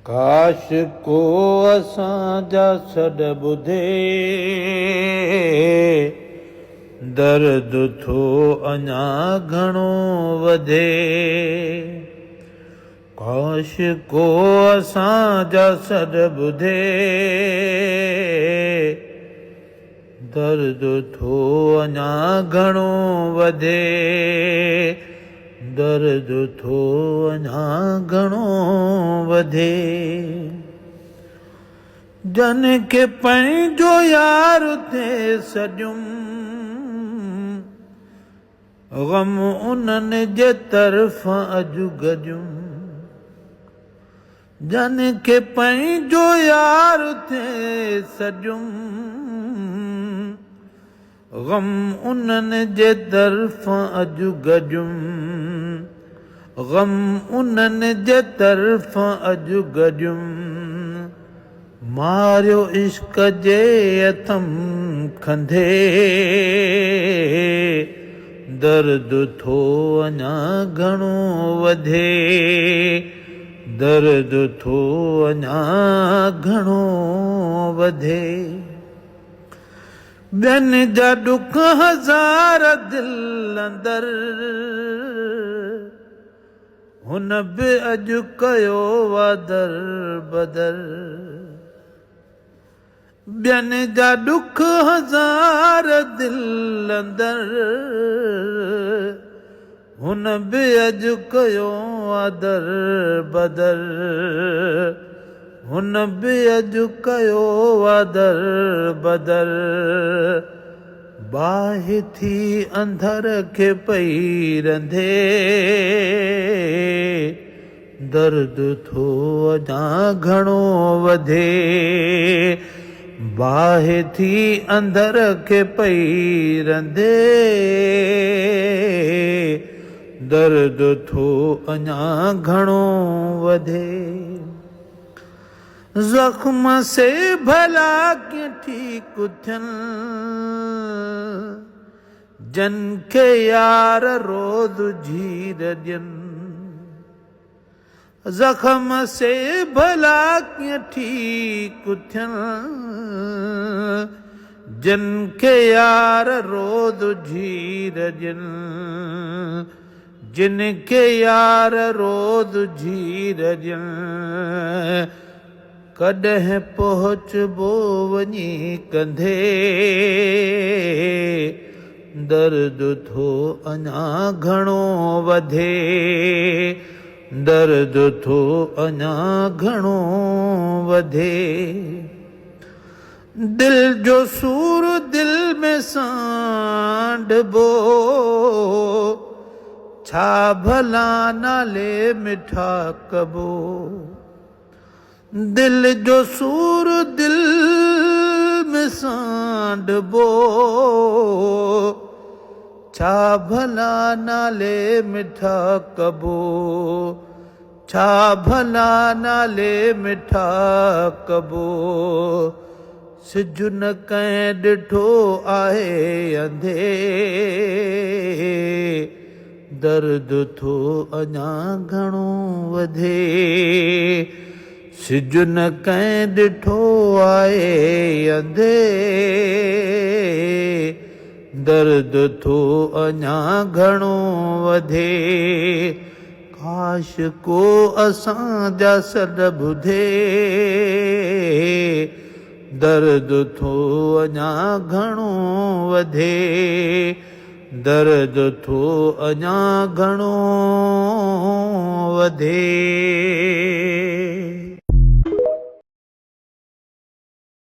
काश को असांजा सॾ ॿुधे, दर्द थो अञा घणो वधे। काश को असांजा सॾ ॿुधे, दर्द थो अञा घणो वधे। दर्द थो अञा घणो वधे। जन खे पंहिंजो यार थिए सॼुमि, ग़म उन्हनि जे तरफ़ां अॼु गॼुमि। जन खे पंहिंजो यार थिए सॼुमि, ग़म उन्हनि जे तरफ़ां अॼु गॼुमि। ग़म उन्हनि जे तरफ़ां अॼु गॼुमि। मारियो इश्क जे अथम खंधे, दर्द थो अञा घणो वधे। दर्द थो अञा घणो वधे। ॿियनि जा ॾुख हज़ार दिल अंदर, हुन बि अॼु कयो आहे दर बदर। ॿियनि जा ॾुख हज़ार दिल अंदर, हुन बि अॼु कयो आहे दर बदर। हुन बि अॼु कयो आहे दर बदर। बाहि थी अंधर खे पई रंधे, दर्द थो अञा घणो वधे। बाहि थी अंधर खे पई रंधे, दर्द थो अञा घणो वधे। ज़ख्म से भला कीअं ठीक थियनि, जन खे यार रोज़ झीर ॾियनि। ज़ख्म से भला कीअं ठीक थियनि, जन खे यार रोज़ झीर ॾियनि। जिन खे यार रोज़ झीर ॾियनि। कॾहिं पहुचबो वञी कंधे, दर्द थो अञा घणो वधे। दर्द थो अञा घणो वधे। दिल जो सूर दिल में सांढबो, छा भला नाले मिठा कबो। दिल जो सूर दिल में सांढबो, छा भला नाले मिठा कबो। छा भला नाले मिठा कबो। सिज न कंहिं ॾिठो आहे अंधे, दर्द थो अञा घणो वधे। सिज न कंहिं ॾिठो आहे अंधे, दर्द थो अञा घणो वधे। काश को असांजा सॾ ॿुधे, दर्द थो अञा घणो वधे। दर्द थो अञा घणो वधे।